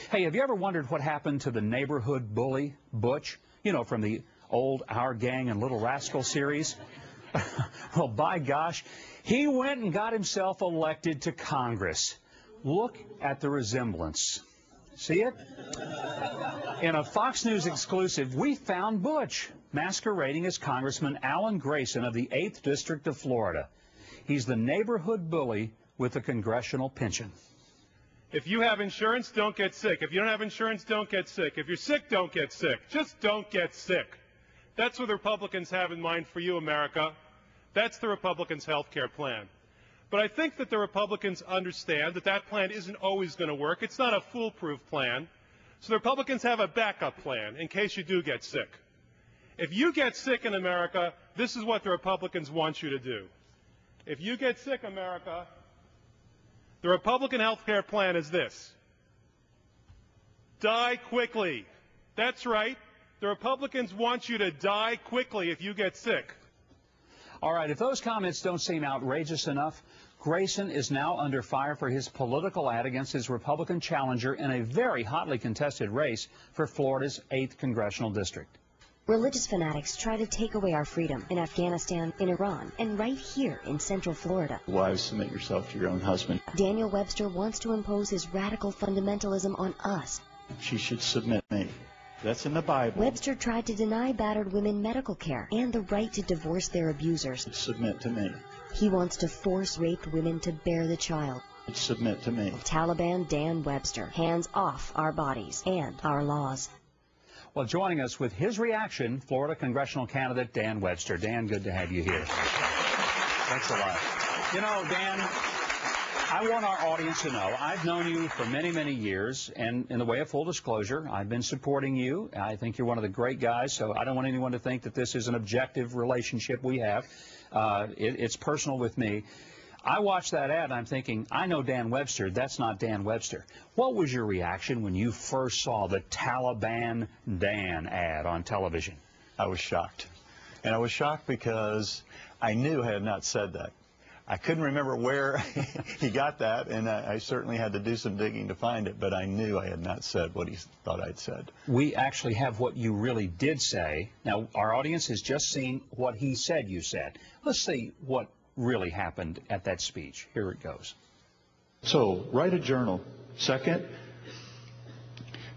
Hey, have you ever wondered what happened to the neighborhood bully, Butch? You know, from the old Our Gang and Little Rascal series? Well, by gosh, he went and got himself elected to Congress. Look at the resemblance. See it? In a Fox News exclusive, we found Butch masquerading as Congressman Alan Grayson of the 8th District of Florida. He's the neighborhood bully with a congressional pension. If you have insurance, don't get sick. If you don't have insurance, don't get sick. If you're sick, don't get sick. Just don't get sick. That's what the Republicans have in mind for you, America. That's the Republicans' health care plan. But I think that the Republicans understand that that plan isn't always going to work. It's not a foolproof plan. So the Republicans have a backup plan in case you do get sick. If you get sick in America, this is what the Republicans want you to do. If you get sick, America, the Republican health care plan is this: die quickly. That's right. The Republicans want you to die quickly if you get sick. All right, if those comments don't seem outrageous enough, Grayson is now under fire for his political ad against his Republican challenger in a very hotly contested race for Florida's 8th congressional district. Religious fanatics try to take away our freedom in Afghanistan, in Iran, and right here in Central Florida. Wives, submit yourself to your own husband. Daniel Webster wants to impose his radical fundamentalism on us. She should submit me. That's in the Bible. Webster tried to deny battered women medical care and the right to divorce their abusers. Submit to me. He wants to force raped women to bear the child. Submit to me. Taliban Dan Webster, hands off our bodies and our laws. Well, joining us with his reaction, Florida congressional candidate Dan Webster. Dan, good to have you here. Thanks a lot. You know, Dan, I want our audience to know, I've known you for many, many years, and in the way of full disclosure, I've been supporting you. I think you're one of the great guys, so I don't want anyone to think that this is an objective relationship we have. It's personal with me. I watched that ad, and I'm thinking, I know Dan Webster. That's not Dan Webster. What was your reaction when you first saw the Taliban Dan ad on television? I was shocked. And I was shocked because I knew I had not said that. I couldn't remember where he got that, and I certainly had to do some digging to find it, but I knew I had not said what he thought I'd said. We actually have what you really did say. Now, our audience has just seen what he said you said. Let's see what really happened at that speech. Here it goes. So, write a journal. Second,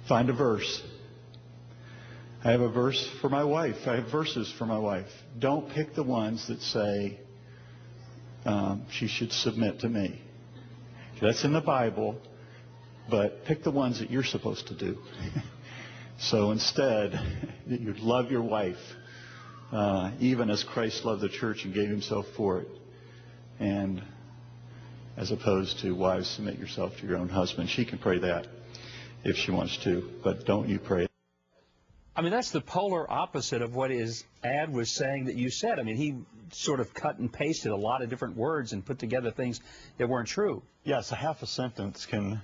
find a verse. I have a verse for my wife. I have verses for my wife. Don't pick the ones that say she should submit to me. That's in the Bible, but pick the ones that you're supposed to do. So instead, you love your wife, even as Christ loved the church and gave himself for it. And as opposed to, wives, submit yourself to your own husband. She can pray that if she wants to, but don't you pray it. I mean, that's the polar opposite of what his ad was saying that you said. I mean, he sort of cut and pasted a lot of different words and put together things that weren't true. Yes, a half a sentence can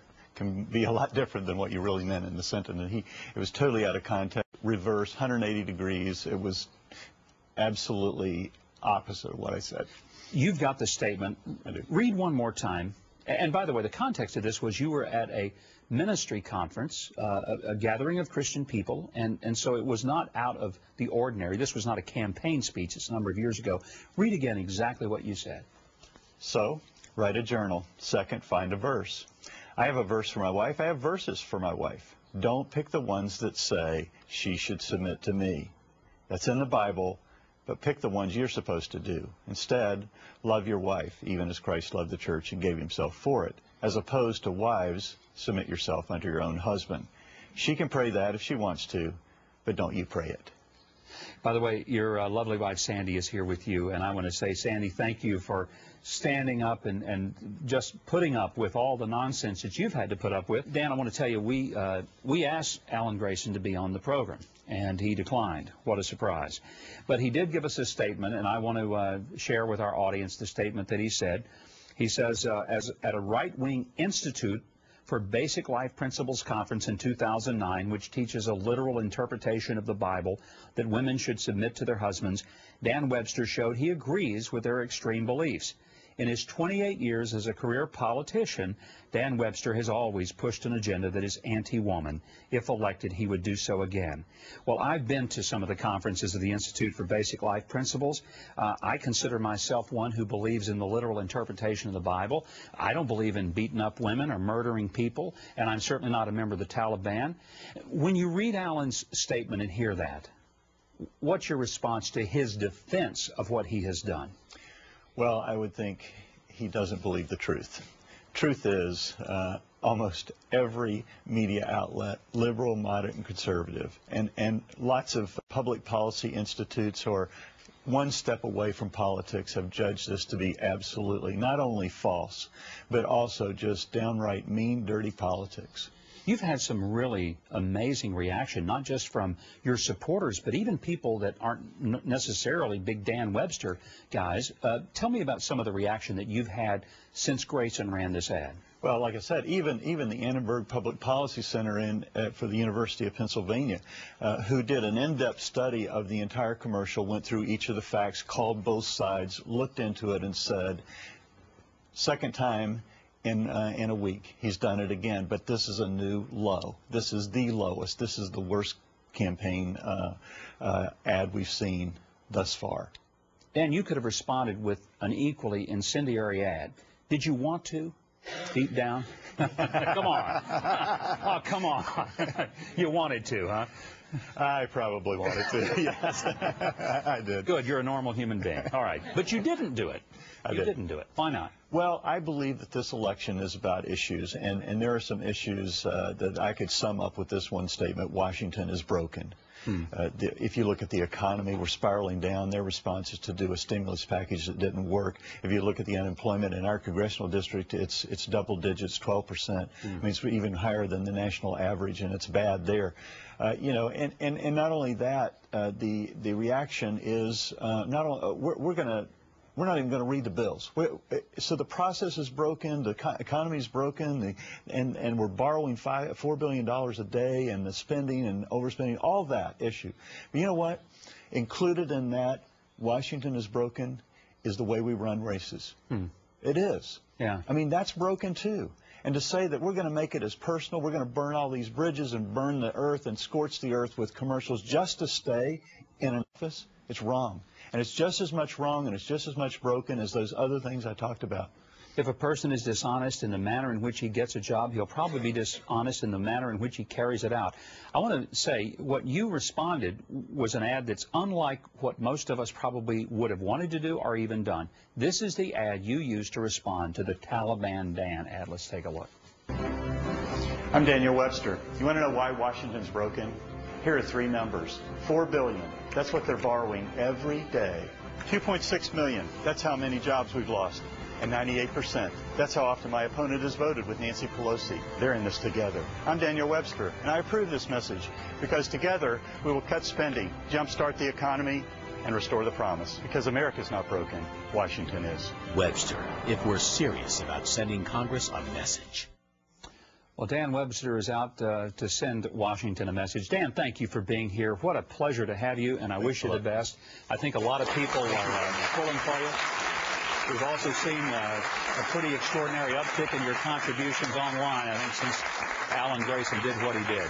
be a lot different than what you really meant in the sentence. And it was totally out of context, reverse, 180 degrees. It was absolutely opposite of what I said. You've got the statement. I do. Read one more time. And by the way, the context of this was you were at a ministry conference, a gathering of Christian people, and so it was not out of the ordinary. This was not a campaign speech. It's a number of years ago. Read again exactly what you said. So, write a journal. Second, find a verse. I have a verse for my wife. I have verses for my wife. Don't pick the ones that say she should submit to me. That's in the Bible, but pick the ones you're supposed to do. Instead, love your wife, even as Christ loved the church and gave himself for it, as opposed to, wives, submit yourself unto your own husband. She can pray that if she wants to, but don't you pray it. By the way, your lovely wife, Sandy, is here with you, and I want to say, Sandy, thank you for standing up and just putting up with all the nonsense that you've had to put up with. Dan, I want to tell you, we asked Alan Grayson to be on the program, and he declined. What a surprise. But he did give us a statement, and I want to share with our audience the statement that he said. He says, as at a right-wing institute for Basic Life Principles Conference in 2009, which teaches a literal interpretation of the Bible that women should submit to their husbands, Dan Webster showed he agrees with their extreme beliefs. In his 28 years as a career politician, Dan Webster has always pushed an agenda that is anti-woman. If elected, he would do so again. Well, I've been to some of the conferences of the Institute for Basic Life Principles. I consider myself one who believes in the literal interpretation of the Bible. I don't believe in beating up women or murdering people, and I'm certainly not a member of the Taliban. When you read Alan's statement and hear that, what's your response to his defense of what he has done? Well, I would think he doesn't believe the truth. Truth is, almost every media outlet, liberal, moderate, and conservative, and lots of public policy institutes or one step away from politics have judged this to be absolutely not only false, but also just downright mean, dirty politics. You've had some really amazing reaction, not just from your supporters, but even people that aren't necessarily big Dan Webster guys. Tell me about some of the reaction that you've had since Grayson ran this ad. Well, like I said, even the Annenberg Public Policy Center for the University of Pennsylvania, who did an in-depth study of the entire commercial, went through each of the facts, called both sides, looked into it, and said, second time in a week, he's done it again. But this is a new low. This is the lowest. This is the worst campaign ad we've seen thus far. Dan, you could have responded with an equally incendiary ad. Did you want to? Deep down? Come on. Oh, come on. You wanted to, huh? I probably wanted to, yes. I did. Good, you're a normal human being. All right. But you didn't do it. You didn't do it. Why not? Well, I believe that this election is about issues, and there are some issues that I could sum up with this one statement: Washington is broken. If you look at the economy, we're spiraling down. Their response is to do a stimulus package that didn't work. If you look at the unemployment in our congressional district, it's double digits, 12%. I mean, it's even higher than the national average, and it's bad there. You know, and not only that, the reaction is not only we're not even going to read the bills. So the process is broken, the economy is broken, and we're borrowing $4 billion a day, and the spending and overspending, all that issue. But you know what? Included in that, Washington is broken, is the way we run races. It is. Yeah. I mean, that's broken too. And to say that we're going to make it as personal, we're going to burn all these bridges and burn the earth and scorch the earth with commercials just to stay in an office, it's wrong. And it's just as much wrong and it's just as much broken as those other things I talked about. If a person is dishonest in the manner in which he gets a job, he'll probably be dishonest in the manner in which he carries it out. I want to say what you responded was an ad that's unlike what most of us probably would have wanted to do or even done. This is the ad you used to respond to the Taliban Dan ad. Let's take a look. I'm Daniel Webster. You want to know why Washington's broken? Here are three numbers. $4 billion. That's what they're borrowing every day. 2.6 million. That's how many jobs we've lost. And 98%. That's how often my opponent has voted with Nancy Pelosi. They're in this together. I'm Daniel Webster, and I approve this message because together we will cut spending, jumpstart the economy, and restore the promise. Because America's not broken. Washington is. Webster, if we're serious about sending Congress a message. Well, Dan Webster is out to send Washington a message. Dan, thank you for being here. What a pleasure to have you, and I wish you the best. I think a lot of people are pulling for you. We've also seen a pretty extraordinary uptick in your contributions online, I think, since Alan Grayson did what he did.